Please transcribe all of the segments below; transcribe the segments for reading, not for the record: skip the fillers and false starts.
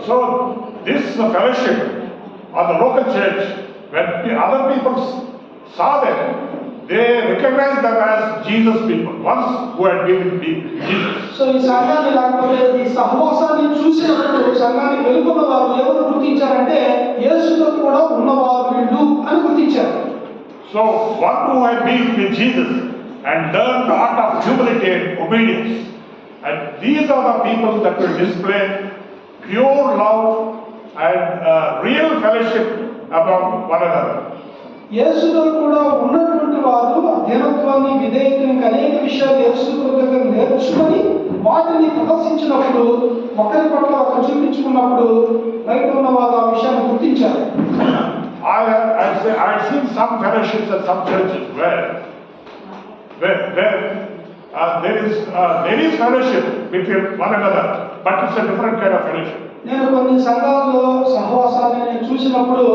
So this fellowship of the local church, when other people saw them, they recognized them as Jesus people, ones who had been with Jesus. So ఈ సంఘాన్ని లేకపోతే ఈ సహవాసాన్ని చూసినప్పుడు సంఘాన్ని వెలుగున్న వారు ఎవరు గుర్తించారంటే యేసుతో కూడా ఉన్నవారు వీళ్ళు అని గుర్తించారు. So one who had been with Jesus and learned the art of humility and obedience, and these are the people that will display pure love and real fellowship among one another. యేసుతో కూడా ఉన్నటువంటి వారు అధ్యయనత్వాన్ని విధేయతని అనేక విషయాలు యేసుతో దగ్గర నేర్చుకొని వాటిని ప్రదర్శించినప్పుడు ఒకరి పట్ల ఒకరు చూపించుకున్నప్పుడు బయట ఉన్న వారు ఆ విషయాన్ని గుర్తించారు. I have seen some fellowships at some churches where there is fellowship between one another, but it's a different kind of fellowship. నేను కొన్ని సంఘాల్లో సహవాసాన్ని నేను చూసినప్పుడు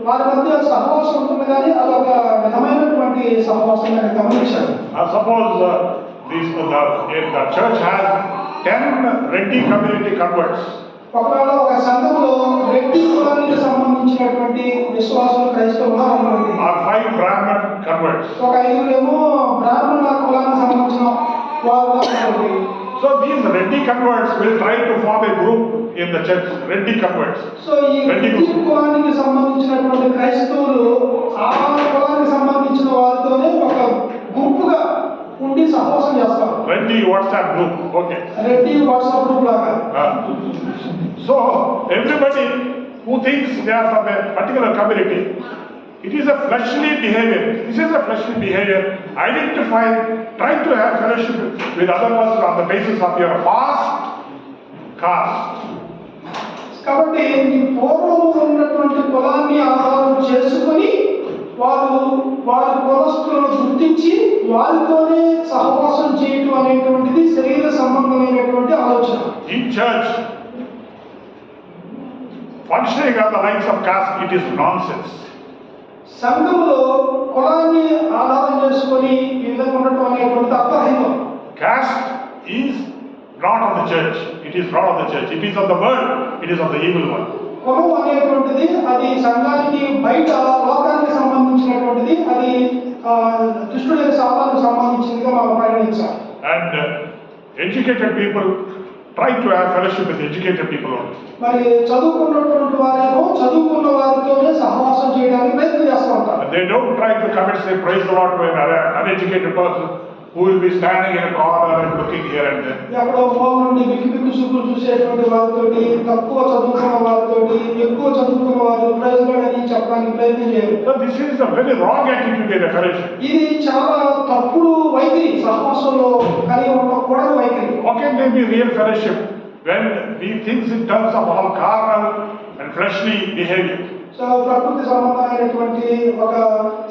వారి మధ్య సహవాసం ఉంటుంది కానీ అదొక విధమైనటువంటి సహవాసం నేను గమనించాను. Suppose the church has 10 Reddy community converts. ఒకవేళ ఒక సంఘంలో రెడ్డి కులానికి సంబంధించినటువంటి విశ్వాసులు క్రైస్తవులు అనుకోండి, or 5 Brahmin converts. ఒక 5 బ్రాహ్మణ కులానికి సంబంధించిన వారు అనుకోండి. So these Reddy converts will try to form a group in the church. Reddy converts. So ఈ రెడ్డి కులానికి సంబంధించినటువంటి క్రైస్తవులు ఆ కులానికి సంబంధించిన వారితోనే ఒక గుంపుగా ఉండి సహవాసం చేస్తారు. Reddy WhatsApp group. Okay. Reddy WhatsApp group లాగా. So everybody who thinks they are from a particular community, it is a fleshly behavior. This is a fleshly behavior. Identify, try to have fellowship with other person on the basis of your past caste. కాబట్టి ఈ పూర్వము ఉన్నటువంటి కులాన్ని ఆధారం చేసుకొని వారి కులస్తులను గుర్తించి వారితోనే సహవాసం చేయటం అనేటువంటిది శరీర సంబంధమైనటువంటి ఆలోచన. In church, functioning on the lines of caste, it is nonsense. సంఘంలో కులాన్ని ఆధారం చేసుకొని ఈ విధంగా ఉండటం అనేటువంటి అర్థహీనం. Caste is not of the church. It is not of the church. It is of the world. It is of the evil one. కులం అనేటువంటిది అది సంఘానికి బయట లోకానికి సంబంధించినటువంటిది, అది దుష్టుడైన సాతానుకు సంబంధించినదిగా మనం పరిగణించాలి. And educated people try to have fellowship with educated people only. మరి చదువుకున్నటువంటి వారేమో చదువుకున్న వారితోనే సహవాసం చేయడానికి ప్రయత్నం చేస్తూ ఉంటారు. They don't try to come and say praise the Lord to an uneducated person who will be standing in a corner and looking here and there. ఎక్కడో ఫోన్ నుండి బిక్కు చూపులు చూసేటువంటి వారితోటి, తక్కువ చదువుకున్న వారితోటి, ఎక్కువ చదువుకున్న వారు ప్రైజ్ లార్డ్ అని చెప్పడానికి ప్రయత్నం చేయరు. So this is a very wrong attitude in a fellowship. ఇది చాలా తప్పుడు వైఖరి, సహవాసంలో కలిగి ఉండకూడని వైఖరి. How can there be real fellowship when we think in terms of all carnal and fleshly behavior? So ప్రకృతి సంబంధమైనటువంటి ఒక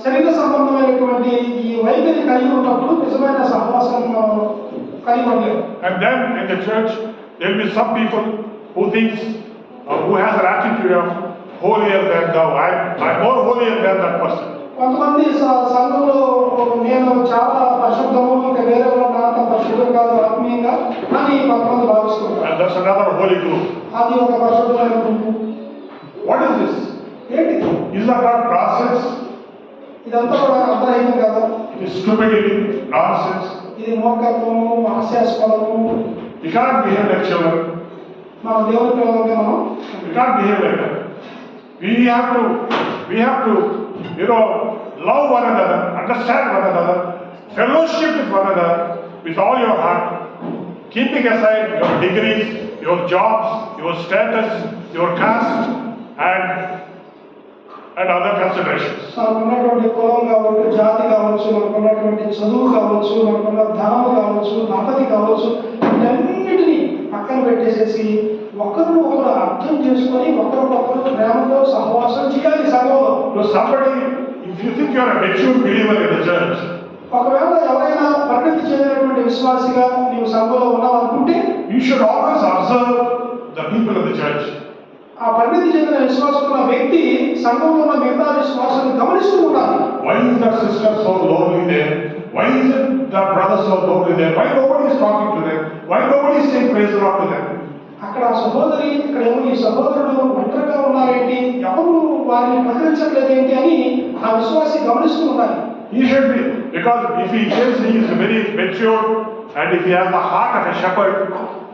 శరీర సంబంధమైనటువంటి ఈ వైఖరి కలిగి ఉన్నప్పుడు నిజమైన సహవాసం కలిగి ఉండలేదు. And then in the church there will be some people who thinks who has an attitude of holier than thou. I'm more holier than that person. కొంతమంది సంఘంలో నేను చాలా పరిశుద్ధము, ఇంకా వేరే వాళ్ళ అంత పరిశుద్ధం కాదు ఆత్మీయంగా అని కొంతమంది భావిస్తున్నారు. And that's another holy group. అది ఒక పరిశుద్ధమైన గుంపు. What is this? ఏంటి Is that not nonsense? ఇదంతా కూడా అర్థరహితం కదా. It is stupidity, nonsense. ఇది మూర్ఖత్వము, హాస్యాస్పదము. You can't behave like children. మన దేవుని పిల్లలుగా మనం You can't behave like that. We have to, love one another, understand one another, fellowship with one another with all your heart, keeping aside your degrees, your jobs, your status, your caste, and other considerations. మనకున్నటువంటి కులం కావచ్చు, జాతి కావచ్చు, మనకున్నటువంటి చదువు కావచ్చు, మనకున్న ధనము కావచ్చు, సంపత్తి కావచ్చు, వీటన్నిటిని పక్కన పెట్టేసేసి ఒకరిని ఒకరు అర్థం చేసుకొని ఒకరికొకరు ప్రేమతో సహవాసం చేయాలి సంఘంలో. So somebody, if you think you are a mature believer in the church, ఒకవేళ ఎవరైనా పరిణతి చెందినటువంటి విశ్వాసిగా నీవు సంఘంలో ఉన్నావు అనుకుంటే you should always observe the people in the church. ఆ పరిణతి చెందిన విశ్వాసుకున్న వ్యక్తి సంఘంలో ఉన్న మిగతా విశ్వాసాన్ని గమనిస్తూ ఉండాలి. Why is that sister so lonely there? Why is it that brother so lonely there? Why nobody is talking to them? Why nobody is saying praise the Lord to them? అక్కడ ఆ సహోదరి, ఇక్కడేమో ఈ సహోదరుడు వారిని ప్రకటించట్లేదు ఏంటి అని ఆ విశ్వాసి గమనిస్తూ ఉండాలి. He should be, because if he says he is very mature and if he has the heart of a shepherd,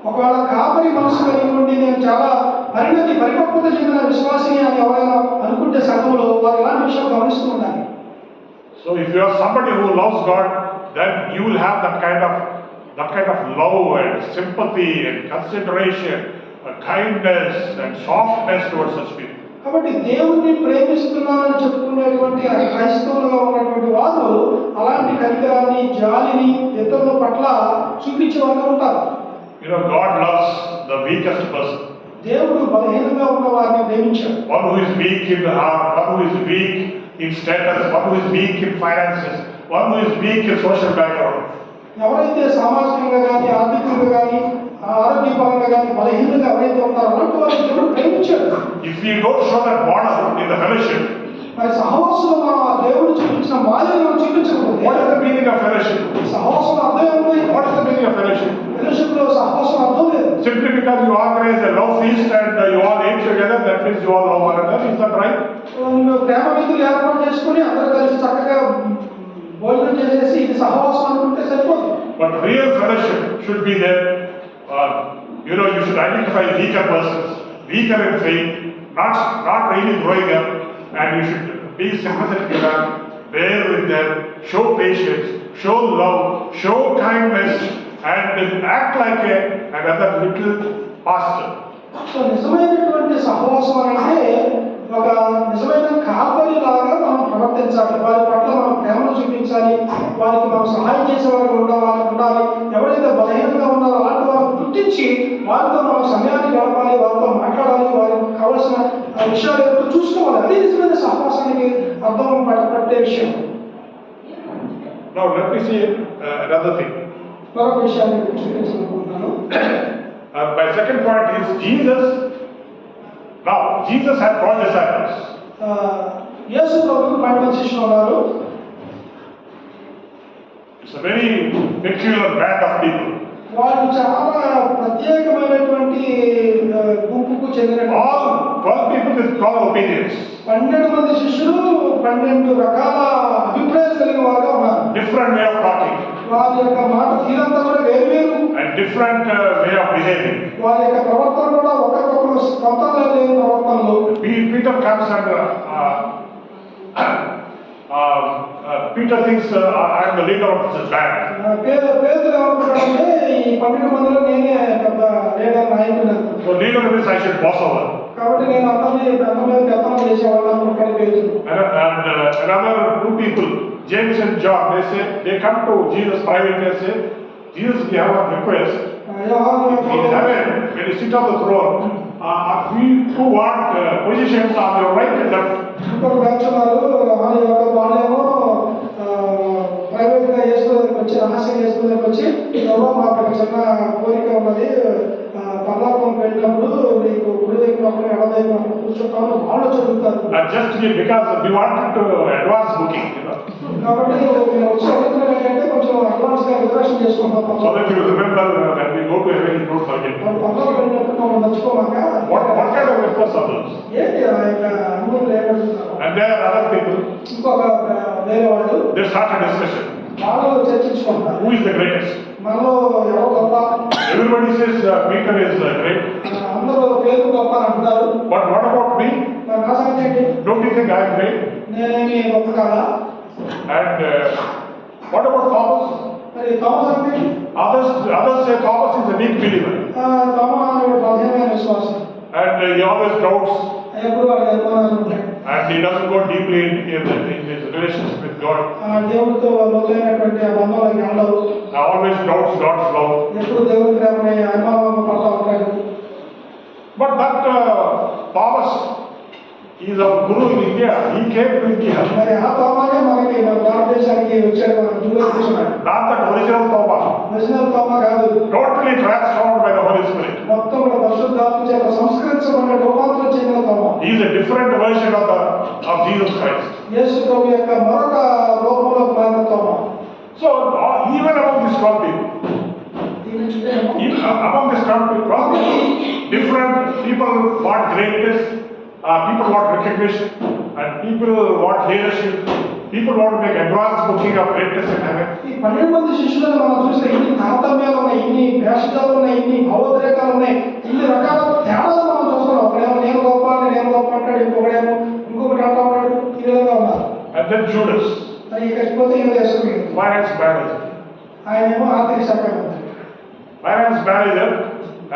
ఒకవేళ కాపరి మనసు కలిగి ఉండి నేను చాలా పరిపక్వత చెందిన విశ్వాసిని అని ఎవరైనా అనుకుంటే సంఘంలో వారు ఎలాంటి విషయం గమనిస్తూ ఉండాలి. so if you are somebody who loves God, then you will have that kind of love and sympathy and consideration, kindness and softness towards such people. కాబట్టి దేవుణ్ణి ప్రేమిస్తున్నానని చెప్పుకునేటువంటి క్రైస్తవులుగా ఉన్నటువంటి వారు అలాంటి కనికరాన్ని జాలిని ఇతరుల పట్ల చూపించే వారు ఉంటారు. God loves the weakest person. దేవుడు బలహీనంగా ఉన్న వారిని ప్రేమించాడు. One who is weak in the heart, one who is weak in status, one who is weak in finances, one who is weak in social background. ఎవరైతే సామాజికంగా కానీ ఆర్థికంగా కానీ ఆరోగ్యపరంగా కానీ బలహీనంగా ఎవరైతే ఉంటారో అలాంటి వారిని దేవుడు ప్రేమించాడు. If we don't show that model in the fellowship, మరి సహవాసంలో దేవుడు చూపించిన మాదిరిని చూపించకూడదు. what is the meaning of fellowship? సహవాసం అర్థం ఏముంది? What is the meaning of fellowship? Fellowship లో సహవాసం అర్థం లేదు. Simply because you organize a love feast and you all eat together, that means you all love one another. Is that right? ప్రేమ విందులు ఏర్పాటు చేసుకుని అందరూ కలిసి చక్కగా భోజనం చేసేసి ఇది సహవాసం అనుకుంటే సరిపోదు. But real fellowship should be there. You should identify weaker persons, weaker in faith, not really growing up, and you should be sympathetic to them, bear with them, show patience, show love, show kindness, and act like another little pastor. So నిజమైనటువంటి సహవాసం అంటే ఒక నిజమైన కాపరి లాగా మనం ప్రవర్తించాలి. వారి పట్ల మనం ప్రేమను చూపించాలి. వారికి మనం సహాయం చేసేవారు ఉండాలి. ఎవరైతే బలహీనంగా ఉన్నారో అలాంటి వారిని గుర్తించి వారితో మనం సమయాన్ని గడపాలి, వారితో మాట్లాడాలి, వారికి కావాల్సిన విషయాలు ఏమిటో చూసుకోవాలి. అది నిజమైన సహవాసానికి అర్థం పట్టే విషయం. Now let me see another thing. మరొక విషయాన్ని చూపించాలనుకుంటున్నాను. My second point is Jesus had 12 disciples. యేసు ప్రభువుకు 12 శిష్యులు ఉన్నారు. It's a very peculiar band of people. వాళ్ళు చాలా ప్రత్యేకమైనటువంటి గుంపుకు చెందిన All 12 people with 12 opinions. 12 మంది శిష్యులు 12 రకాల అభిప్రాయాలు కలిగిన వారుగా ఉన్నారు. Different way of talking. వారి యొక్క మాట తీరంతా కూడా వేరు and different way of behaving. వారి యొక్క ప్రవర్తన కూడా ఒకరికొకరు స్వంతంగా లేని ప్రవర్తనలు. Peter comes and Peter thinks I am the leader of this band. పేతురు ఏమనుకుంటాడంటే ఈ 12 మందిలో నేనే పెద్ద లీడర్ నాయకుడు. So leader means I should boss over. కాబట్టి నేను అందరి మీద పెత్తనం చేసేవాళ్ళని అనుకుంటాడు పేతురు. And another 2 people, James and John, they come to Jesus privately and say, Jesus, we have a request. In heaven, when you sit on the throne, we who want positions on your right and left. ఇంకొక వేస్తున్నారు వాళ్ళేమో private గా వేసుకోవడానికి వచ్చి రహస్యంగా వేసుకోవడానికి వచ్చి మాకు ఒక చిన్న కోరిక ఉన్నది, పర్లాపం వెళ్ళినప్పుడు నీకు కుడి వైపు ఎడవైపు కూర్చుంటాను వాళ్ళు చదువుతారు. Just because we wanted to advance booking, కాబట్టి మేము వచ్చి అడుగుతున్నాం ఏంటంటే కొంచెం అడ్వాన్స్ గా రిజర్వేషన్ చేసుకుంటాం. So that you remember when we go to heaven, you don't forget. పర్లాపం వెళ్ళినప్పుడు మమ్మల్ని మర్చిపోమాక. What kind of requests are those? ఏంటి ఆ యొక్క అనుమతులు ఏమడుగుతున్నారు? And there are other people. ఇంకొక వేరే వాళ్ళు They start a discussion. వాళ్ళు చర్చించుకుంటారు. Who is the greatest? మనలో ఎవరు గొప్ప? Everybody says Peter is great. అందరూ పేరు గొప్ప అని అంటారు. But what about me? నా సంగతి ఏంటి? Don't you think I am great? నేనేమి గొప్ప కాదా? And what about Thomas? మరి థామస్ అంటే Others say Thomas is a weak believer. Thomas అనేవాడు బలహీనమైన విశ్వాసం. And he always doubts. ఎప్పుడు వాడికి అనుమానాలు ఉంటాయి. And he doesn't go deeply in his relationship with God. దేవుడితో మొదలైనటువంటి ఆ బంధంలోకి వెళ్ళవు. Always doubts God's love. ఎప్పుడు దేవుడి ప్రేమని అనుమానం పడతా ఉంటాడు. But that Thomas, he is our guru in India. He came to India. మరి ఆ థామసే మనకి మన భారతదేశానికి వచ్చాడు, మన దూరం తీసుకున్నాడు. Not that original Thomas. Original Thomas కాదు. Totally transformed by the Holy Spirit. మొత్తం కూడా పరిశుద్ధాత్మ చేత సంస్కరించబడిన రూపాంతరం చెందిన Thomas. He is a different version of Jesus Christ. యేసు ప్రభు యొక్క మరొక రూపంలో మారిన Thomas. So even among these 12 people, different people want greatness, people want recognition, and people want leadership. People want to make advanced booking of greatness in heaven. ఈ 12 మంది శిష్యులను మనం చూస్తే ఇన్ని తారతమ్యాలు ఉన్నాయి, ఇన్ని భేషజాలు ఉన్నాయి, ఇన్ని భావోద్రేకాలు ఉన్నాయి, ఇన్ని రకాల తేడాలు మనం చూస్తున్నాం. ఒకడేమో నేను గొప్ప అంటాడు, ఇంకొకడేమో ఇంకొకటి అంటా ఉన్నాడు. ఈ విధంగా ఉన్నారు. And then Judas, మరి ఇకపోతే ఈయన చేసుకుని finance manager. ఆయనేమో ఆర్థిక శాఖ మంత్రి. Finance manager,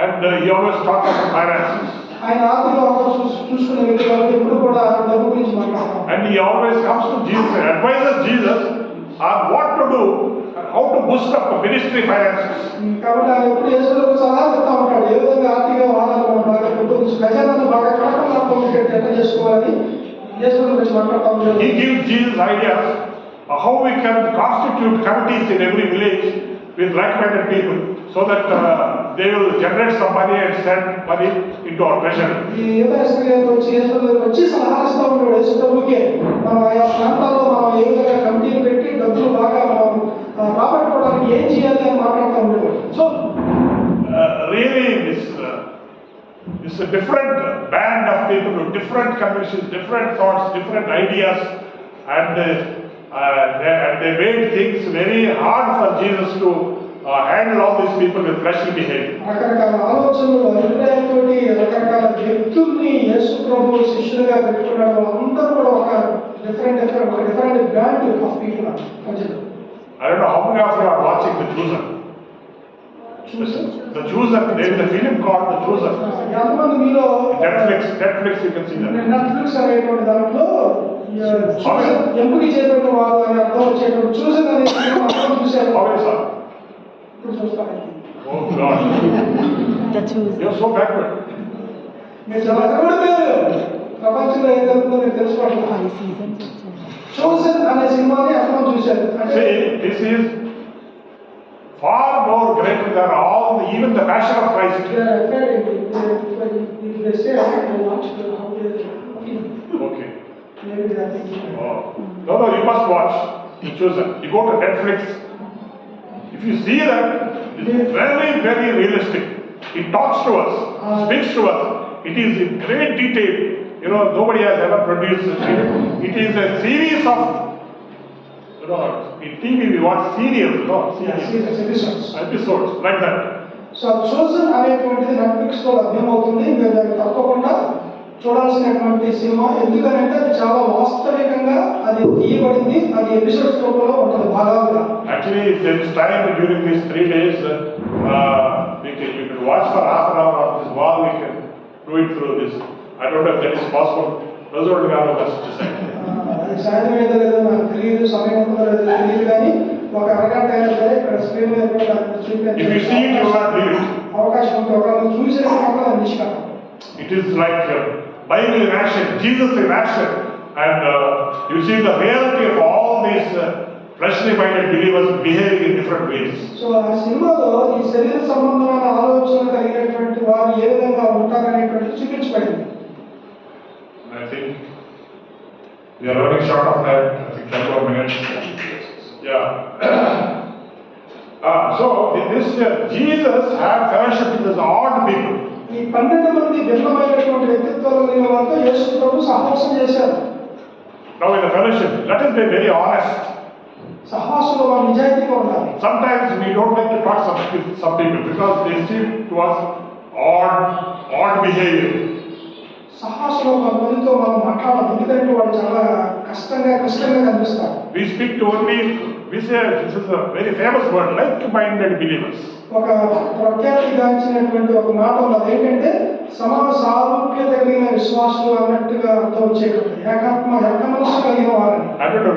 and he always talks about finances. ఆయన ఆర్థిక అవకాశం చూసుకునే వ్యక్తి కాబట్టి ఎప్పుడు కూడా డబ్బు గురించి మాట్లాడతాం. And he always comes to Jesus and advises Jesus on what to do and how to boost up the ministry finances. కాబట్టి ఆయన ఎప్పుడు యేసులకు సలహా చెప్తా ఉంటాడు. ఏ విధంగా ఆర్థిక వాదాలు మనం బాగా పెంపొందించి ఖజానాన్ని బాగా కడకలాడుతూ ఎట్లా చేసుకోవాలని యేసు గురించి మాట్లాడుతూ ఉంటాడు. He gives Jesus ideas how we can constitute committees in every village with like-minded people so that they will generate some money and send money into our treasury. ఈ యేసుక్రీస్తు వచ్చి యేసుకు వచ్చి సలహాలు ఇస్తూ ఉంటాడు. యేసుకే మనం ఆయా ప్రాంతాల్లో మనం ఏ విధంగా కమిటీలు పెట్టి డబ్బులు బాగా మనం రాబట్టుకోవడానికి ఏం చేయాలి అని మాట్లాడుతూ ఉంటాడు. So really this a different band of people with different convictions, different thoughts, different ideas, and they made things very hard for Jesus to handle all these people with fleshly behavior. రకరకాల ఆలోచనలు అభిప్రాయంతో రకరకాల వ్యక్తుల్ని యేసు ప్రభు శిష్యులుగా పెట్టుకున్నాడు. వాళ్ళందరూ కూడా ఒక డిఫరెంట్ బ్యాండ్ ఆఫ్ పీపుల్ మధ్యలో. I don't know how many of you are watching The Chosen. The Chosen, there is a film called The Chosen. ఎంతమంది మీలో Netflix you can see that. Netflix అనేటువంటి దాంట్లో ఎంపిక చేయబడిన వారు అని అర్థం వచ్చేటువంటి చూసిన అనే సినిమా అందరం చూశారు. How many saw? ఇప్పుడు చూస్తాను. Oh God. The Chosen. You're so backward. మీరు చాలా వెనకబడిపోయారు. ప్రపంచంలో ఏం జరుగుతుందో మీకు తెలుసుకోవట్లేదు. 5 seasons వచ్చాయి. చూసన్ అనే సినిమాని అందరం చూశారు. అంటే See, this is far more greater than all, even the Passion of Christ. Okay. Oh. No, you must watch The Chosen. You go to Netflix. If you see that, it's very, very realistic. It talks to us, speaks to us. It is in great detail. You know, nobody has ever produced this. It is a series of, you know, in TV we watch serials, you know, episodes like that. So chosen అనేటువంటిది Netflix లో లభ్యమవుతుంది. మీరు దాన్ని తప్పకుండా చూడాల్సినటువంటి cinema. ఎందుకంటే అది చాలా వాస్తవికంగా అది తీయబడింది. అది ఎపిసోడ్స్ రూపంలో ఉంటుంది భాగాలుగా. Actually, if there is time during these 3 days, you can watch for half an hour of this while we can do it through this. I don't know if that is possible. Those are the best decide. అది సాధ్యం ఏదో లేదో నాకు తెలియదు, సమయం ఉంటుందో లేదో తెలియదు, కానీ ఒక అరగంట అయినా సరే ఇక్కడ స్క్రీన్ మీద కూడా If you see it, you will not leave it. అవకాశం ఉంటుంది. ఒకవేళ చూసిన నిష్కారం. It is like Bible in action, Jesus in action, and you see the reality of all these fleshly minded believers behaving in different ways. So ఆ సినిమాలో ఈ శరీర సంబంధమైన ఆలోచన కలిగినటువంటి వారు ఏ విధంగా ఉంటారనేటువంటిది చూపించబడింది. I think we are running short of time. I think 10 more minutes. Yeah. So this Jesus had fellowship with these odd people. ఈ 12 మంది భిన్నమైనటువంటి వ్యక్తిత్వాలు కలిగిన వారితో యేసు ప్రభు సహవాసం చేశారు. Now in the fellowship, let us be very honest. సహవాసంలో వారు నిజాయితీగా ఉండాలి. Sometimes we don't like to talk with some people because they seem to us odd behavior. సహవాసంలో కొంతమందితో మనం మాట్లాడాలి. ఎందుకంటే వాళ్ళు చాలా కష్టంగా కనిపిస్తారు. We speak to only, we say this is a very famous word, like-minded believers. ఒక ప్రఖ్యాతిగాంచినటువంటి ఒక మాట ఉన్నది ఏంటంటే సమాన సారూప్యత కలిగిన విశ్వాసులు అన్నట్టుగా అర్థం వచ్చేటువంటి ఏక మనస్సు కలిగిన వారిని. I don't know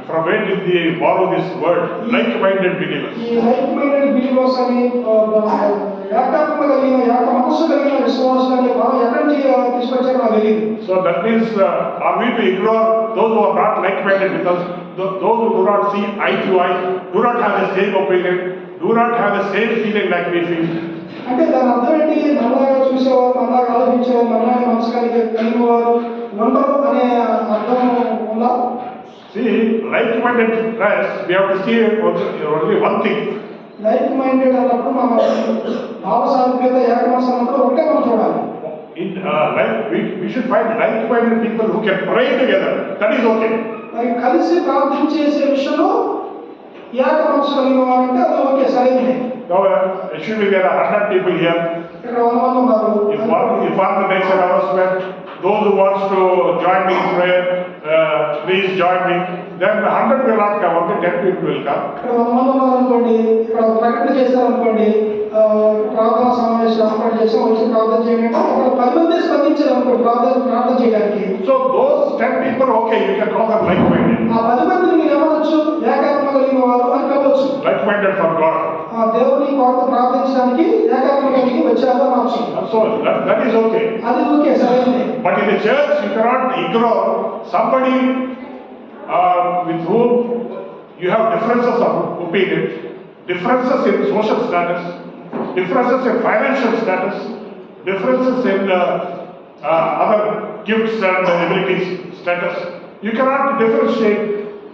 from where did they borrow this word, like-minded believers. ఈ like-minded believers అని ఏక మనస్సు కలిగిన విశ్వాసులు అనే పదం ఎక్కడి నుంచి తీసుకొచ్చారో నాకు తెలియదు. So that means, are we to ignore those who are not like-minded with us, those who do not see eye to eye, do not have the same opinion, do not have the same feeling like we feel? అంటే దాని అర్థం ఏంటి? మనలాగా చూసేవారు, మనలాగా ఆలోచించేవారు, మనలాగా మనసు కలిగిన వారు ఉండరు అనే అర్థం ఉందా? See, like-mindedness, we have to see only one thing. Like minded అన్నప్పుడు మనం భావ సారూప్యత ఏక మనసు అన్నప్పుడు ఒకటే మనం చూడాలి. we should find like-minded people who can pray together. That is okay. మరి కలిసి ప్రార్థన చేసే విషయంలో ఏక మనసు కలిగిన వారంటే అది ఓకే, సరైనదే. Now, assuming there are 100 people here, ఇక్కడ 100 మంది ఉన్నారు. if one makes an announcement, those who wants to join me in prayer, please join me. Then 100 will not come, only 10 people will come. ఇక్కడ 100 మంది ఉన్నారు అనుకోండి, ఇక్కడ ప్రకటన చేశారు అనుకోండి, ప్రార్థన సమావేశం ఏర్పాటు చేసి వచ్చి ప్రార్థన చేయండి అంటే అక్కడ 10 మంది స్పందించారు అనుకోండి ప్రార్థన చేయడానికి. So those 10 people, okay, you can call them like-minded. ఆ 10 మందిని మీరు ఏమనొచ్చు? ఏకాత్మ కలిగిన వారు అని కలవచ్చు. Like-minded for God. దేవుని కొరకు ప్రార్థించడానికి ఏకాత్మ కలిగి వచ్చారు అనొచ్చు. So that is okay. అది ఓకే, సరైనదే. But in the church, you cannot ignore somebody with whom you have differences of opinion, differences in social status, differences in financial status, differences in other gifts and abilities status. You cannot differentiate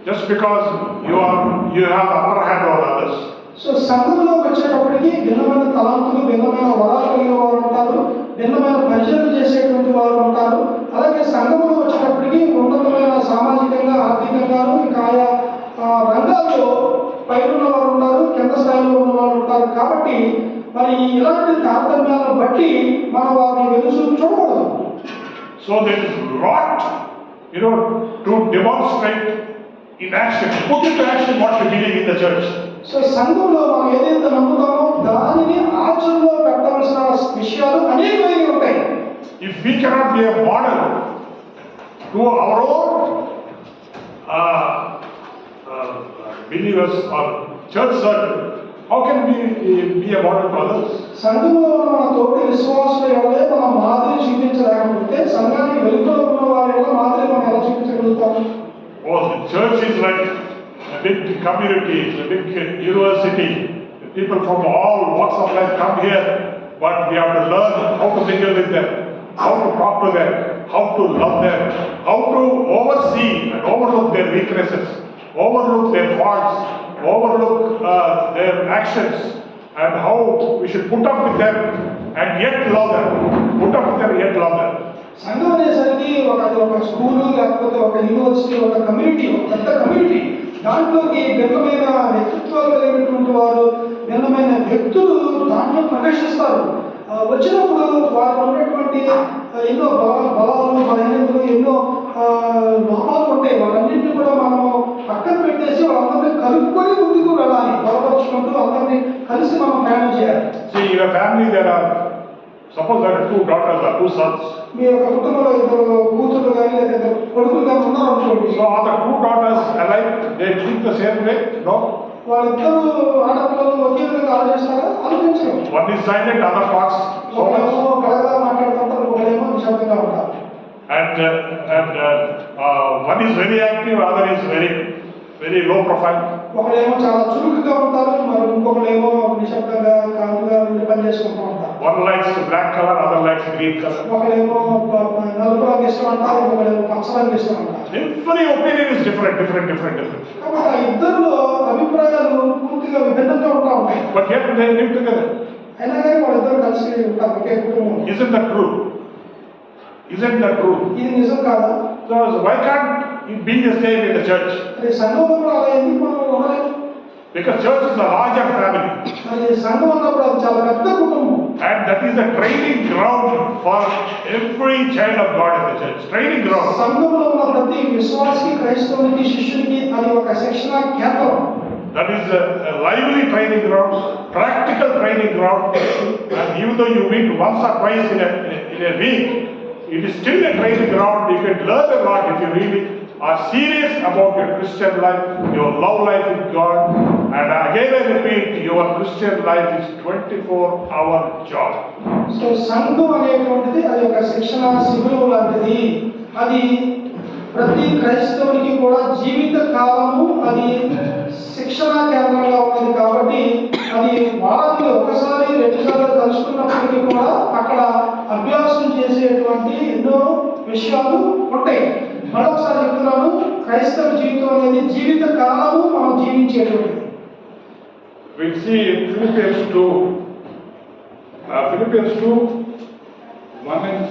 just because you have the upper hand over others. So సంఘంలో వచ్చేటప్పటికి భిన్నమైన తలంతులు, భిన్నమైన వరాలు కలిగిన వారు ఉంటారు, భిన్నమైన పరిచయం చేసేటువంటి వారు ఉంటారు. అలాగే సంఘంలో వచ్చేటప్పటికి ఉన్నతమైన సామాజికంగా, ఆర్థికంగాను ఇంకా ఆయా రంగాల్లో పైన వారు ఉన్నారు, కింద స్థాయిలో ఉన్న వారు ఉంటారు. కాబట్టి మరి ఇలాంటి తారతమ్యాలను బట్టి మనం వారిని వెలుసు చూడకూడదు. So there is lot, to demonstrate in action, put into action what we believe in the church. So సంఘంలో మనం ఏదైతే నమ్ముతామో దానిని ఆచరణలో పెట్టవలసిన విషయాలు అనేకమైనవి ఉంటాయి. If we cannot be a model to our own believers or church circle, how can we be a model to others? సంఘంలో ఉన్న మన తోటి విశ్వాసులు ఎవరే మనం మాదిరి చూపించలేకపోతే సంఘానికి వెలుగులో ఉన్న వారి యొక్క మాదిరి మనం ఎలా చూపించగలుగుతాం? Oh, the church is like a big community, it's a big university. People from all walks of life come here, but we have to learn how to mingle with them, how to talk to them, how to love them, how to oversee and overlook their weaknesses, overlook their faults, overlook their actions, and how we should put up with them and yet love them, put up with them and yet love them. సంఘం అనేసరికి ఒక school, లేకపోతే ఒక university, ఒక community, ఒక పెద్ద community. దాంట్లోకి భిన్నమైన వ్యక్తిత్వాలు కలిగినటువంటి వారు, భిన్నమైన వ్యక్తులు దాంట్లో ప్రవేశిస్తారు. వచ్చినప్పుడు వారు ఉన్నటువంటి ఎన్నో బలాలు, బలహీనతలు, ఎన్నో లోపాలు ఉంటాయి. వాళ్ళన్నింటినీ కూడా మనము పక్కన పెట్టేసి వాళ్ళందరినీ కలుపుకొని ముందుకు వెళ్ళాలి. బలపరుచుకుంటూ అందరినీ కలిసి మనం ప్రయాణం చేయాలి. See, in a family suppose there are 2 daughters or 2 sons. మీ యొక్క కుటుంబంలో 2 కూతుర్లు కానీ లేదా కొడుకులు కానీ ఉన్నారు అనుకోండి. So are the 2 daughters alike? They think the same way? No. వాళ్ళిద్దరూ ఆడపిల్లలు ఒకే విధంగా ఆలోచిస్తారా? ఆలోచించరు. One is silent, other talks so much. ఒకరేమో కలగా మాట్లాడుతుంటారు, ఒకరేమో నిశ్శబ్దంగా ఉంటారు. And one is very active, other is very low profile. ఒకరేమో చాలా చురుకుగా ఉంటారు, మరి ఇంకొకరేమో నిశ్శబ్దంగా కాముగా ఉండి పని చేసుకుంటూ ఉంటారు. One likes black color, other likes green color. ఒకరేమో నలుపు రంగు ఇష్టం అంటారు, ఇంకొకరేమో పచ్చ రంగు ఇష్టం అంటారు. Every opinion is different. కాబట్టి ఆ ఇద్దరిలో అభిప్రాయాలు పూర్తిగా విభిన్నంగా ఉంటా ఉంటాయి. But yet they live together. అయినా కానీ వాళ్ళిద్దరు కలిసి ఉంటారు ఒకే కుటుంబం. Isn't that true? ఇది నిజం కాదా? So why can't it be the same in the church? మరి సంఘంలో కూడా అలా ఎందుకు మనం ఉండలేము? Because church is a larger family. మరి సంఘం ఉన్నప్పుడు అది చాలా పెద్ద కుటుంబం. And that is a training ground for every child of God in the church. Training ground. సంఘంలో ఉన్న ప్రతి విశ్వాసికి, క్రైస్తవునికి, శిష్యునికి అది ఒక శిక్షణ కేంద్రం. That is a lively training ground, practical training ground. And even though you meet once or twice in a week, it is still a training ground. You can learn a lot if you really are serious about your Christian life, your love life with God. And again I repeat, your Christian life is 24-hour job. So సంఘం అనేటువంటిది అది ఒక శిక్షణ శిబిరం లాంటిది. అది ప్రతి క్రైస్తవునికి కూడా జీవిత కాలము అది శిక్షణ కేంద్రంగా ఉన్నది. కాబట్టి అది వారానికి ఒకసారి 2 సార్లు కలుసుకున్నప్పటికీ కూడా అక్కడ అభ్యాసం చేసేటువంటి ఎన్నో విషయాలు ఉంటాయి. మరొకసారి చెప్తున్నాను, క్రైస్తవ జీవితం అనేది జీవిత కాలము మనం జీవించేటువంటిది. We see in Philippians 2, 1 and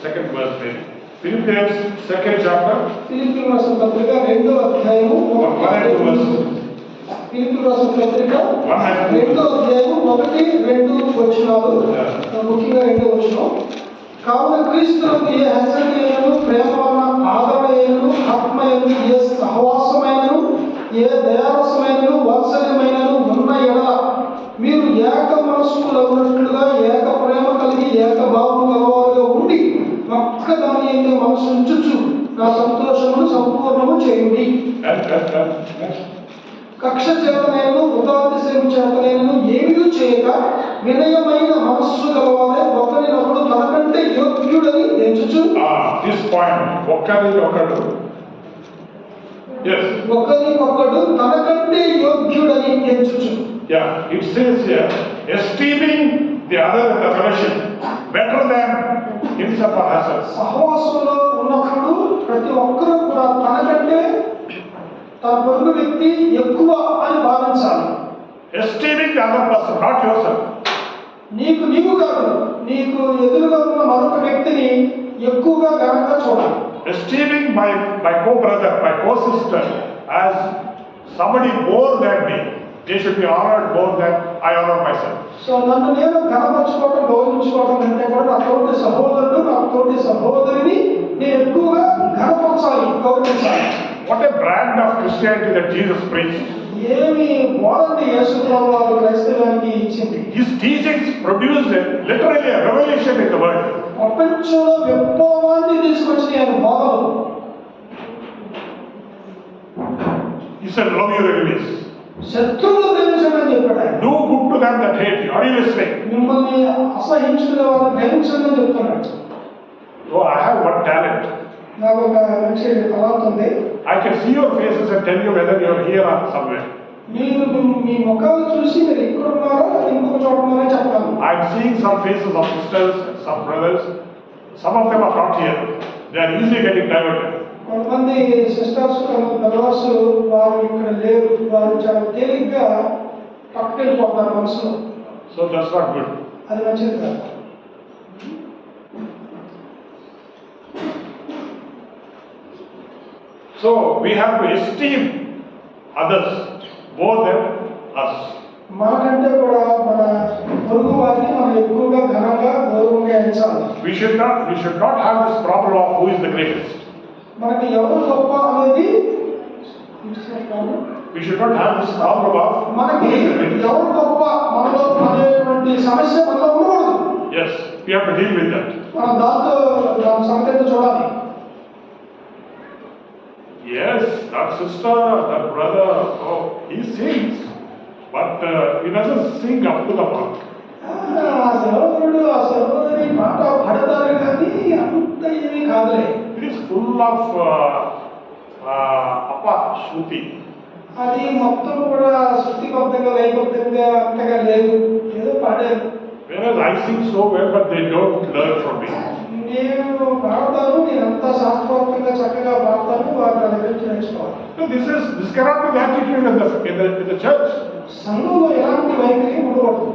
second verse maybe. Philippians 2nd chapter, ఫిలిప్పీయులకు రాసిన పత్రిక 2వ అధ్యాయము 1 and 2 verses. ఫిలిప్పీయులకు రాసిన పత్రిక 1 and 2 2వ అధ్యాయము 1-2 వచనాలు, ముఖ్యంగా 2వ వచనం. కావున క్రీస్తులకు ఏ హెచ్చరికైనను, ప్రేమవలన ఆదరణైనను, ఆత్మయను, ఏ సహవాసమైనను, ఏ దయారసమైనను, వాత్సల్యమైనను ఉన్న ఎడల మీరు ఏక మనస్కులగునట్లుగా ఏక ప్రేమ కలిగి ఏక భావము గలవారుగా ఉండి ఒక్క దాని యందు మనసు ఉంచుచు నా సంతోషమును సంపూర్ణము చేయండి. కక్ష చేతనైనను వృతాతిశయం చేతనైనను ఏమీ చేయక వినయమైన మనస్సు గలవారే ఒకరినొకడు తనకంటే యోగ్యుడని ఎంచుచు. This point, ఒకరినొకడు. Yes. ఒకరినొకడు తనకంటే యోగ్యుడని ఎంచుచు. Yeah, it says here, esteeming the other in the fellowship better than himself or herself. సహవాసంలో ఉన్నప్పుడు ప్రతి ఒక్కరూ కూడా తనకంటే తన పొరుగు వ్యక్తి ఎక్కువ అని భావించాలి. Esteeming the other person, not yourself. నీవు కాదు, నీకు ఎదురుగా ఉన్న మరొక వ్యక్తిని ఎక్కువగా ఘనంగా చూడాలి. Esteeming my co-brother, my co-sister as somebody more than me. They should be honored more than I honor myself. So నన్ను నేను ఘనపరచుకోవడం, గౌరవించుకోవడం కంటే కూడా నా తోటి సహోదరుడు, నా తోటి సహోదరిని నేను ఎక్కువగా ఘనపరచాలి, గౌరవించాలి. What a brand of Christianity that Jesus preached. ఏమి బోధని యేసు ప్రభువు క్రైస్తవానికి ఇచ్చింది. His teachings produced literally a revelation in the world. ప్రపంచంలో విప్లవాన్ని తీసుకొచ్చిన ఆయన బోధలు. He said, love your enemies. శత్రువులు ప్రేమించమని చెప్పాడు ఆయన. Do good to them that hate you. Are you listening? మిమ్మల్ని అసహించుకునే వాళ్ళని ప్రేమించమని చెప్తున్నాడు. Oh, I have one talent. నాకు ఒక మంచి తలాంత్ ఉంది. I can see your faces and tell you whether you are here or somewhere. మీరు మీ ముఖాలు చూసి మీరు ఇక్కడ ఉన్నారో ఇంకొక చోట ఉన్నారో చెప్పగలను. I am seeing some faces of sisters, some brothers. Some of them are not here. They are easily getting diverted. కొంతమంది సిస్టర్స్, కొంతమంది బ్రదర్స్ వారు ఇక్కడ లేరు. వారు చాలా తేలిగ్గా పక్కకి వెళ్ళిపోతారు మనసులో. So that's not good. అది మంచిది కాదు. So we have to esteem others more than us. మనకంటే కూడా మన పొరుగు వారిని మనం ఎక్కువగా ఘనంగా గౌరవంగా ఎంచాలి. We should not have this problem of who is the greatest. మనకి ఎవరు గొప్ప అనేది We should not have this problem of మనకి who is the greatest. ఎవరు గొప్ప మనలో అనేటువంటి సమస్య మనలో ఉండకూడదు. Yes, we have to deal with that. మనం దాని సంగతి చూడాలి. Yes, that sister, that brother, oh, he sings, but he doesn't sing up to the mark. ఆ సహోదరుడు ఆ సహోదరి పాట పాడతారు కానీ అంత ఏమీ కాదులే. It is full of Shruti. అది మొత్తం కూడా శృతిబద్ధంగా లయబద్ధంగా అంతగా లేదు, ఏదో పాడారు. Whereas I sing so well, but they don't learn from me. నేను పాడతాను, నేను అంతా శాస్త్రోక్తంగా చక్కగా పాడతాను, వారు నా దగ్గర నుంచి నేర్చుకోవాలి. So this cannot be the attitude in the church. సంఘంలో ఎలాంటి వైఖరి ఉండకూడదు.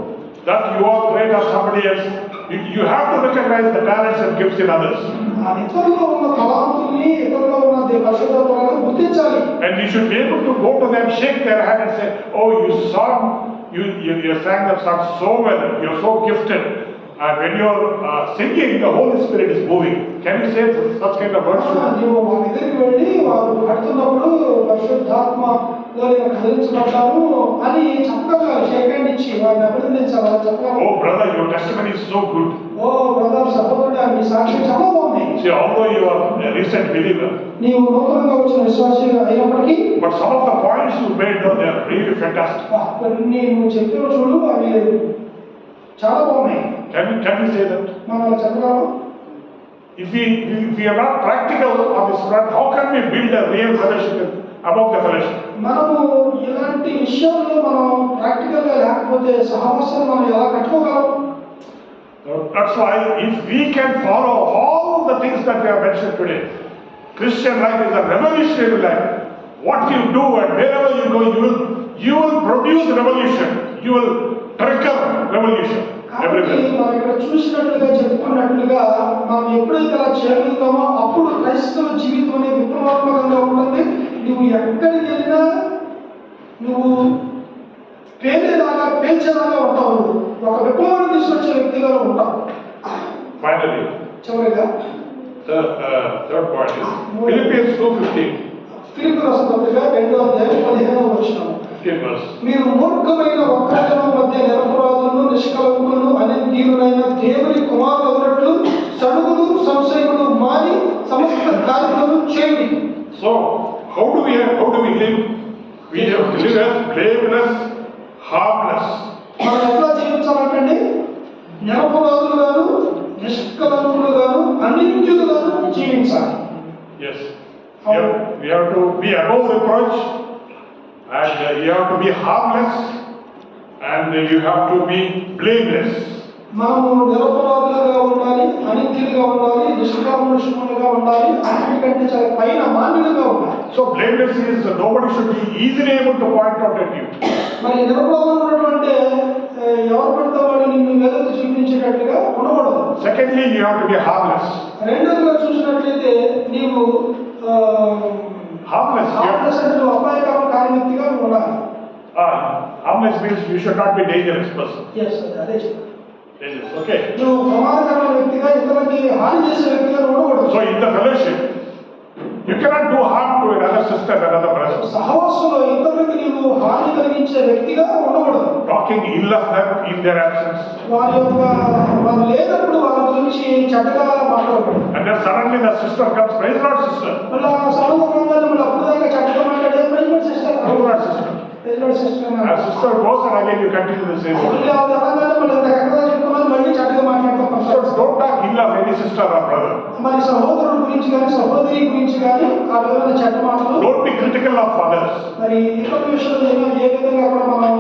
That you are great or somebody else. You have to recognize the talents and gifts in others. ఆ ఇతరులో ఉన్న తలాంతుల్ని, ఇతరులో ఉన్న పరిశుద్ధతలను గుర్తించాలి. And you should be able to go to them, shake their hand and say, oh, you sang that song so well, you're so gifted. And when you're singing, the Holy Spirit is moving. Can you say such kind of words? నీవు మా దగ్గరికి వెళ్ళి వారు పాడుతున్నప్పుడు పరిశుద్ధాత్మలో నేను కదిలించబడ్డాను అని చెప్పగలగాలి. Shake hand ఇచ్చి వారిని అభినందించాలి, చెప్పగలరు. Oh brother, your testimony is so good. ఓ బ్రదర్, సహోదరుడా, మీ సాక్ష్యం చాలా బాగుంది. See, although you are a recent believer, నీవు నూతనంగా వచ్చిన విశ్వాసి అయినప్పటికీ but some of the points you made, they are really fantastic. కొన్ని నువ్వు చెప్పిన చూడు, అవి చాలా బాగున్నాయి. Can we say that? మనం అలా చెప్పగలము. If we are not practical on this front, how can we build a real fellowship above the fellowship? మనము ఇలాంటి విషయాల్లో మనం ప్రాక్టికల్ గా లేకపోతే సహవాసం మనం ఎలా కట్టుకోగలం? That's why if we can follow all the things that we have mentioned today, Christian life is a revolutionary life. What you do and wherever you go, you will produce revolution. You will trigger revolution. కాబట్టి మనం ఇక్కడ చూసినట్లుగా చెప్పుకున్నట్లుగా మనం ఎప్పుడైతే అలా చేయగలుగుతామో అప్పుడు క్రైస్తవ జీవితం అనేది విప్లవాత్మకంగా ఉంటుంది. నువ్వు ఎక్కడికి వెళ్ళినా నువ్వు పేల్చేలాగా ఉంటావు. ఒక విప్లవాన్ని తీసుకొచ్చే వ్యక్తిగా ఉంటావు. Finally, చివరిగా the third point is Philippians 2:15. Philippi రాసిన పత్రిక 2:15 మీరు మూర్ఖమైన వక్రజనం మధ్య నిరపరాధులను నిష్కలంకులను అనిందీనులైన దేవుని కుమారులు ఉన్నట్లు సడుగులు సంశయములు మాని సమస్త కార్యములను చేయండి. So how do we live? We have to live as blameless, harmless. మనం ఎట్లా జీవించాలంటే నిరపరాధులుగాను నిష్కలంకులుగాను అనింద్యులుగాను జీవించాలి. Yes. We have to be above reproach, and you have to be harmless, and you have to be blameless. మనము నిరపరాధులుగా ఉండాలి, అనింద్యులుగా ఉండాలి, నిష్కాములుగా ఉండాలి, అన్నిటికంటే చాలా పైన మాన్యులుగా ఉండాలి. So blameless is nobody should be easily able to point out at you. మరి నిరపరాధం ఉన్నటువంటి ఎవరు పడితే వాడు నిన్ను వెలుగు చూపించేటట్లుగా ఉండకూడదు. Secondly, you have to be harmless. రెండోదిగా చూసినట్లయితే నీవు Harmless. అంటే నువ్వు అపాయకర కార్యవ్యక్తిగా ఉండాలి. Harmless means you should not be dangerous person. అదే చెప్పు. Dangerous. Okay. నువ్వు ప్రమాదకరమైన వ్యక్తిగా ఇతరులకి హాని చేసే వ్యక్తిగా ఉండకూడదు. So in the fellowship, you cannot do harm to another sister, another brother. సహవాసంలో ఇతరులకి నీవు హాని కలిగించే వ్యక్తిగా ఉండకూడదు. Talking ill of them in their absence. వారు లేనప్పుడు వారి గురించి చెడ్డగా మాట్లాడకూడదు. And then suddenly the sister comes, praise Lord sister. మళ్ళీ సమూహంగా మళ్ళీ అప్పుడు దాకా చెడ్డగా మాట్లాడే praise Lord sister. Praise Lord sister. Praise Lord sister. As sister goes and again you continue the same. మళ్ళీ అది అనగానే మళ్ళీ ఎక్కడ చెప్పుకున్నది మళ్ళీ చెడ్డగా మాట్లాడతాం. So don't talk ill of any sister or brother. మరి సహోదరుడు గురించి కానీ సహోదరి గురించి కానీ ఆ విధమైన చెడ్డ మాటలు. Don't be critical of others. మరి ఇతర విషయంలో ఏ విధంగా కూడా మనం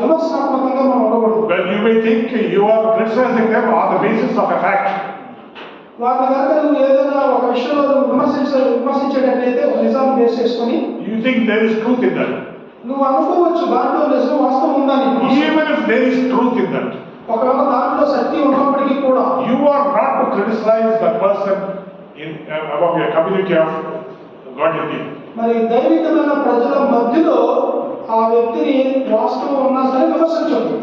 విమర్శనాత్మకంగా మనం ఉండకూడదు. Well, you may think you are criticizing them on the basis of a fact. వారిని కనుక నువ్వు ఏదైనా ఒక విషయంలో విమర్శించేటట్లయితే ఒక నిజాన్ని బేస్ చేసుకొని You think there is truth in that. నువ్వు అనుకోవచ్చు దాంట్లో నిజం వాస్తవం ఉందని. Even if there is truth in that, ఒకవేళ దాంట్లో సత్యం ఉన్నప్పటికీ కూడా you are not to criticize that person in among a community of godly people. మరి దైవికమైన ప్రజల మధ్యలో ఆ వ్యక్తిని వాస్తవం ఉన్నా సరే విమర్శించదు.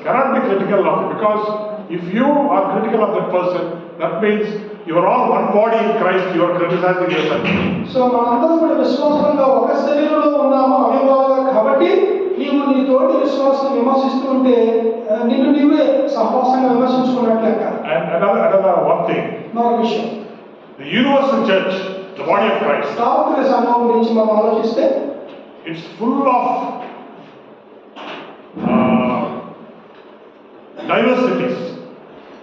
Cannot be critical of it, because if you are critical of that person, that means you are all one body in Christ, you are criticizing yourself. So మనందరం కూడా విశ్వాసంగా ఒక శరీరంలో ఉన్నాము అవిభాగాలుగా. కాబట్టి నీవు నీ తోటి విశ్వాసం విమర్శిస్తూ ఉంటే నిన్ను నీవే సహవాసంగా విమర్శించుకున్నట్లే. And another one thing, మరొక విషయం, the universal church, the body of Christ, సార్వత్రిక సంఘం గురించి మనం ఆలోచిస్తే it's full of diversities.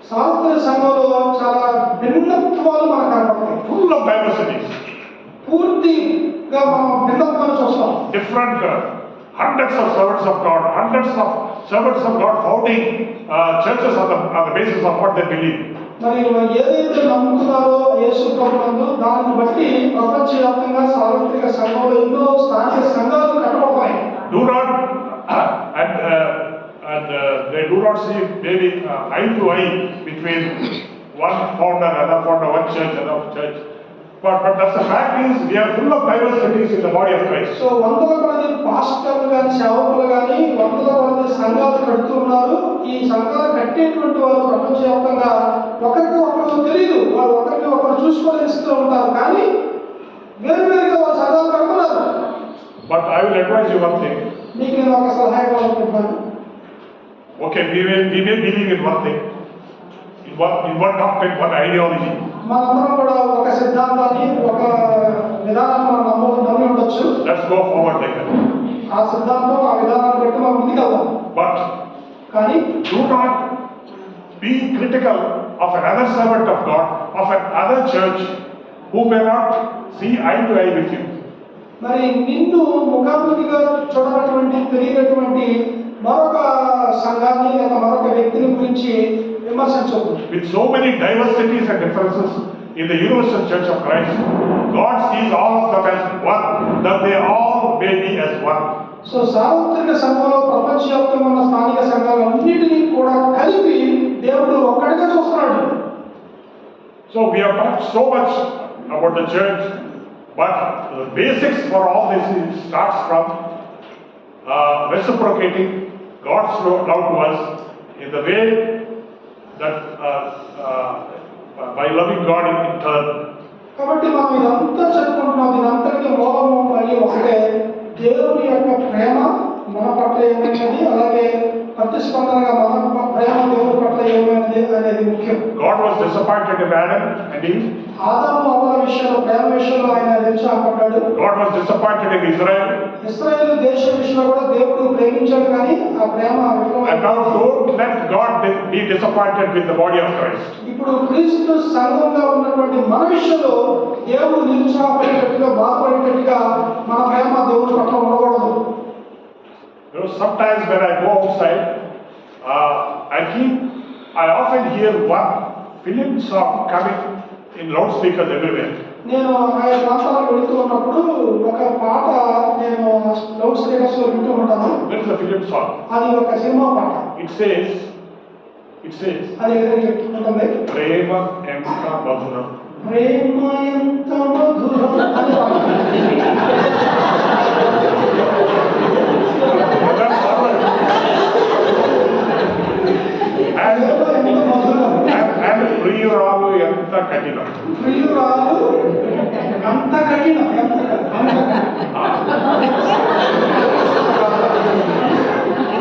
సార్వత్రిక సంఘంలో చాలా భిన్నత్వాలు మనకు కనపడతాయి. Full of diversities. పూర్తిగా మనం భిన్నత్వాన్ని చూస్తాం. Different hundreds of servants of God, hundreds of servants of God founding churches on the basis of what they believe. మరి ఏదైతే నమ్ముతున్నారో యేసు ప్రభువునందు దానిని బట్టి ప్రపంచవ్యాప్తంగా సార్వత్రిక సంఘంలో ఎన్నో స్థానిక సంఘాలు కట్టబడతాయి. Do not and they do not see maybe eye to eye between one founder, another founder, one church, another church. But that's the fact is we are full of diversities in the body of Christ. So వందల మంది పాస్టర్లు కానీ సేవకులు కానీ వందల మంది సంఘాలు కడుతున్నారు. ఈ సంఘాలు కట్టేటువంటి వారు ప్రపంచవ్యాప్తంగా ఒకరికి ఒకరు తెలియదు, వాళ్ళు ఒకరికి ఒకరు చూసుకోలేస్తూ ఉంటారు, కానీ వేరువేరుగా వారు సంఘాలు కడుతున్నారు. But I will advise you one thing. మీకు నేను ఒక సలహా ఇవ్వాలనుకుంటున్నాను. Okay, we may believe in one thing, in one doctrine, one ideology. మనందరం కూడా ఒక సిద్ధాంతాన్ని ఒక విధానాన్ని మనం నమ్మి ఉండొచ్చు. Let's go forward like that. ఆ సిద్ధాంతం ఆ విధానాన్ని బట్టి మనం ముందుకెళ్దాం. But కానీ do not be critical of another servant of God, of another church who may not see eye to eye with you. మరి నిన్ను ముఖాముఖిగా చూడనటువంటి తెలియనటువంటి మరొక సంఘాన్ని లేదా మరొక వ్యక్తిని గురించి విమర్శించవద్దు. With so many diversities and differences in the universal church of Christ, God sees all of them as one, that they all obey me as one. So సార్వత్రిక సంఘంలో ప్రపంచవ్యాప్తంగా ఉన్న స్థానిక సంఘాలన్నిటినీ కూడా కలిపి దేవుడు ఒక్కడిగా చూస్తున్నాడు. So we have talked so much about the church, but the basics for all this starts from reciprocating God's love to us in the way that by loving God in turn. కాబట్టి మనం ఇదంతా చెప్పుకుంటున్నాం, ఇదంతటికి మూలము మళ్ళీ ఒకటే, దేవుని యొక్క ప్రేమ మన పట్ల ఏమైనది, అలాగే ప్రతిస్పందనగా మన ప్రేమ దేవుని పట్ల ఏమైనది అనేది ముఖ్యం. God was disappointed in Adam and Eve. ఆదాము అవ్వల విషయంలో, ప్రేమ విషయంలో ఆయన నిరుత్సాహపడ్డాడు. God was disappointed in Israel. ఇశ్రాయేలు దేశం విషయంలో కూడా దేవుడు ప్రేమించాడు, కానీ ఆ ప్రేమ And now don't let God be disappointed with the body of Christ. ఇప్పుడు క్రీస్తు సంఘంగా ఉన్నటువంటి మన విషయంలో దేవుడు నిరుత్సాహపడేటట్టుగా, బాధపడేటట్టుగా మన ప్రేమ దేవుడి పట్ల ఉండకూడదు. You know, sometimes when I go outside, I often hear one film song coming in loudspeakers everywhere. నేను ఆయా ప్రాంతాలకు వెళుతూ ఉన్నప్పుడు ఒక పాట నేను లౌడ్ స్పీకర్స్ లో వింటూ ఉంటాను. There is a film song. అది ఒక సినిమా పాట. It says, అది ఏదో చెప్తుంటుంది, Prema Enta Madhuram. ప్రేమ ఎంత మధురం అని పాట. That's all right. ప్రేమ ఎంత మధురం, And Priyuralu Enta Kadinam. ప్రియురాలు అంత కఠినం, ఎంత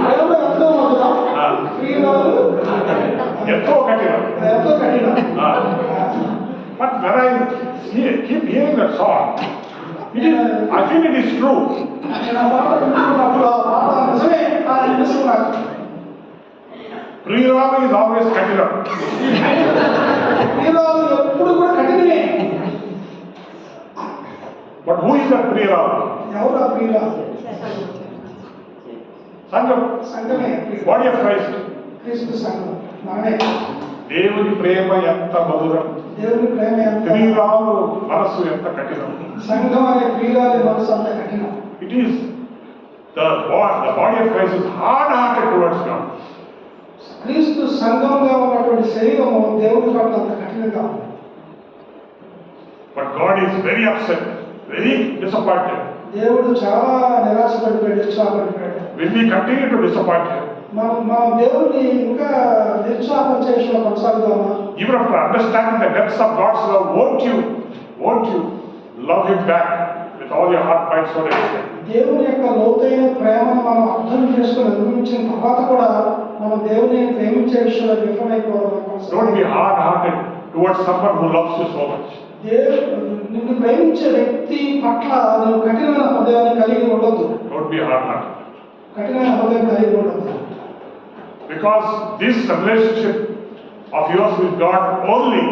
ప్రేమ ఎంతో మధురం, ప్రియురాలు Ento Kadinam. ఎంతో కఠినం. But when I keep hearing that song, I feel it is true. నేను ఆ పాట వింటున్నప్పుడు ఆ పాట నిజమే అని అనిపిస్తున్నాను. Priyuralu is always Kadinam. ప్రియురాలు ఎప్పుడు కూడా కఠినమే. But who is that Priyuralu? ఎవరు ఆ ప్రియురాలు? Sangam, సంఘమే, body of Christ. క్రీస్తు సంఘం మనమే. దేవుని ప్రేమ ఎంత మధురం, దేవుని ప్రేమ ఎంత, ప్రియురాలు మనస్సు ఎంత కఠినం. సంఘం అనే ప్రియురాలి మనసు అంత కఠినం. It is the body of Christ is hard-hearted towards God. క్రీస్తు సంఘంగా ఉన్నటువంటి శరీరము దేవుని పట్ల అంత కఠినంగా ఉంది. But God is very upset, very disappointed. దేవుడు చాలా నిరాశపడిపోయాడు, నిరుత్సాహపడిపోయాడు. Will we continue to disappoint Him? మనం దేవుడిని ఇంకా నిరుత్సాహపరిచే విషయంలో కొనసాగుదామా? Even after understanding the depths of God's love, won't you love Him back with all your heart, mind, soul, and strength? దేవుని యొక్క లోతైన ప్రేమను మనం అర్థం చేసుకుని అనుభవించిన తర్వాత కూడా మనం దేవుని ప్రేమించే విషయంలో విఫలమైపోవడం. Don't be hard-hearted towards someone who loves you so much. నిన్ను ప్రేమించే వ్యక్తి పట్ల నువ్వు కఠినమైన హృదయాన్ని కలిగి ఉండొద్దు. Don't be hard-hearted. కఠినమైన హృదయం కలిగి ఉండొద్దు. Because this relationship of yours with God only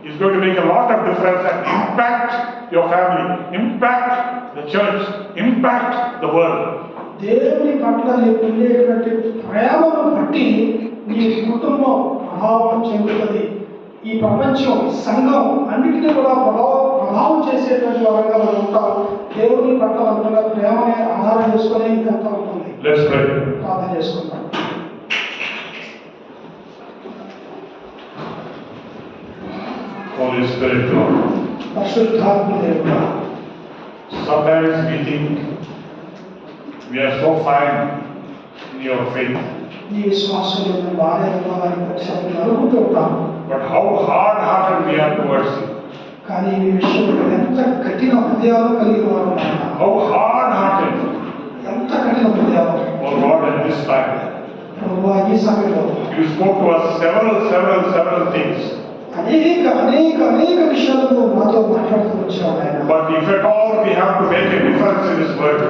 is going to make a lot of difference and impact your family, impact the church, impact the world. దేవుని పట్ల నీకు ఉండేటువంటి ప్రేమను బట్టి నీ కుటుంబం ప్రభావం చెందుతుంది. ఈ ప్రపంచం, సంఘం అన్నిటినీ కూడా ప్రభావం చేసేటువంటి వారంగా మనం ఉంటాం. దేవుని పట్ల మనకున్న ప్రేమని ఆధారం చేసుకునే ఇదంతా ఉంటుంది. Let's pray. ప్రార్థన చేసుకుంటాం. Holy Spirit, Lord. పరిశుద్ధాత్మ దేవుడా, Sometimes we think we are so fine in your faith, నీ విశ్వాసంలో మేము బాగానే ఉన్నామని ఒకసారి అనుకుంటూ ఉంటాం. but how hard-hearted we are towards you. కానీ ఈ విషయంలో ఎంత కఠిన హృదయాలు కలిగి వారు నాయన. How hard-hearted, ఎంత కఠిన హృదయాలు. oh Lord, at this time. ప్రభువా, ఈ సమయంలో You spoke to us several things. అనేక విషయాలను మాతో మాట్లాడుతూ వచ్చావు నాయన. But if at all we have to make a difference in this world,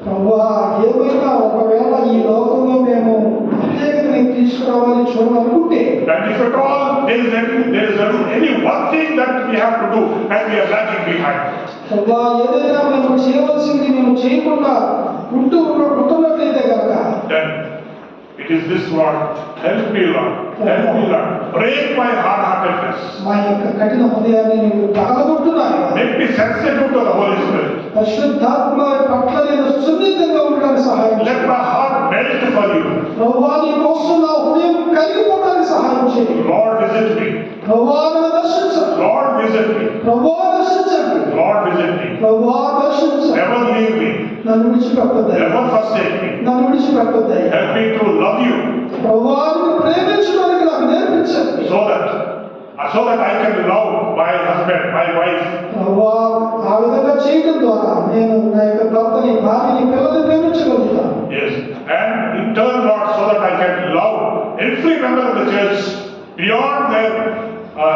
ప్రభువా, ఏమైనా ఒకవేళ ఈ లోకంలో మేము ప్రత్యేకతని తీసుకురావాలని చూడాలనుకుంటే, and if at all there is any one thing that we have to do and we are lagging behind, ప్రభువా, ఏదైనా మేము చేయవలసింది మేము చేయకుండా ఉంటున్నట్లయితే కనుక, then It is this word, help me Lord, help me Lord, break my hard-heartedness, మా యొక్క కఠిన హృదయాన్ని నీవు పగలగొట్టున్నాయి. make me sensitive to the Holy Spirit, పరిశుద్ధాత్మ పట్ల నేను సున్నితంగా ఉండడానికి సహాయం let చేయి. my heart melt for you. ప్రభువా నీ కోసం నా హృదయం కరిగిపోవడానికి సహాయం చేయి. Lord visit me, ప్రభువా నన్ను దర్శించండి. Lord visit me, ప్రభువా దర్శించండి. Lord visit me, ప్రభువా దర్శించండి. never leave me, నన్ను విడిచిపెట్టొద్దు. never forsake me, నన్ను విడిచిపెట్టొద్దు. help me to love you, ప్రభువా నిన్ను ప్రేమించడానికి నాకు నేర్పించండి. so that I can love my husband, my wife, ప్రభువా ఆ విధంగా చేయడం ద్వారా నేను నా యొక్క భర్తని, భార్యని, పిల్లల్ని ప్రేమించగలుగుతాను. yes, and in turn Lord, so that I can love every member of the church beyond their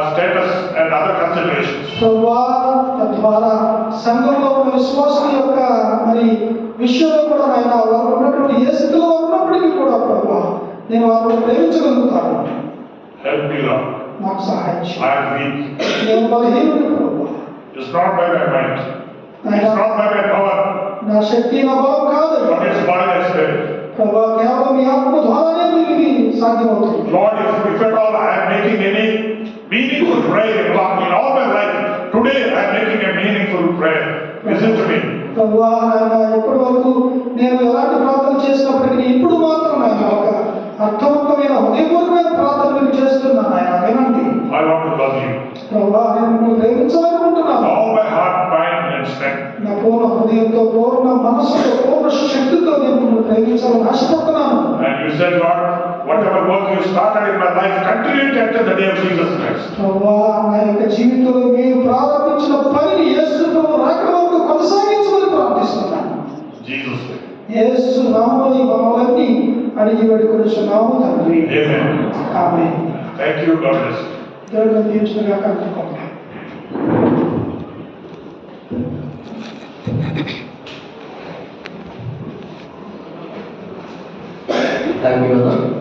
status and other considerations. ప్రభువా తద్వారా సంఘంలో ఉన్న విశ్వాసం యొక్క మరి విషయంలో కూడా ఆయన వారు ఉన్నటువంటి ఏ స్థితిలో ఉన్నప్పటికీ కూడా ప్రభువా నేను వారిని ప్రేమించగలుగుతాను. Help me Lord, నాకు సహాయం చేయి. I am weak, నేను బలహీనుడు ప్రభువా. it's not by my might, it's ఆయన not by my power, నా శక్తి నా బలం కాదు but it's by thy spirit. ప్రభువా, కేవలం మీ ఆత్మ ద్వారానే మీకు ఇది సాధ్యమవుతుంది. Lord, if at all I am making any meaningful prayer in all my life, today I am making a meaningful prayer. Listen to me. ప్రభువా ఆయన ఎప్పటి వరకు నేను ఎలాంటి ప్రార్థన చేసినప్పటికీ ఇప్పుడు మాత్రం ఆయన ఒక అర్థవంతమైన హృదయపూర్వకమైన ప్రార్థన నేను చేస్తున్నాను. ఆయన వినండి. I want to love you. ప్రభువా నేను మిమ్మల్ని ప్రేమించాలనుకుంటున్నాను. All my heart, mind and strength. నా పూర్ణ హృదయంతో, పూర్ణ మనస్సుతో, పూర్ణ శక్తితో నేను మిమ్మల్ని ప్రేమించాలని ఆశపడుతున్నాను. And you said, Lord, whatever work you started in my life, continue it until the day of Jesus Christ. ప్రభువా నా యొక్క జీవితంలో మీరు ప్రారంభించిన పనిని యేసు ప్రభు రాకడ వరకు కొనసాగించమని ప్రార్థిస్తున్నాను. Jesus' name. యేసు నామములో ఈ మనవులన్నీ అడిగి వేడుకొనుచున్నాము తండ్రి. Amen. Amen. Thank you, God bless you. దేవుడు దీవించునుగాక. అనుకుంటున్నాను. Thank you, brother.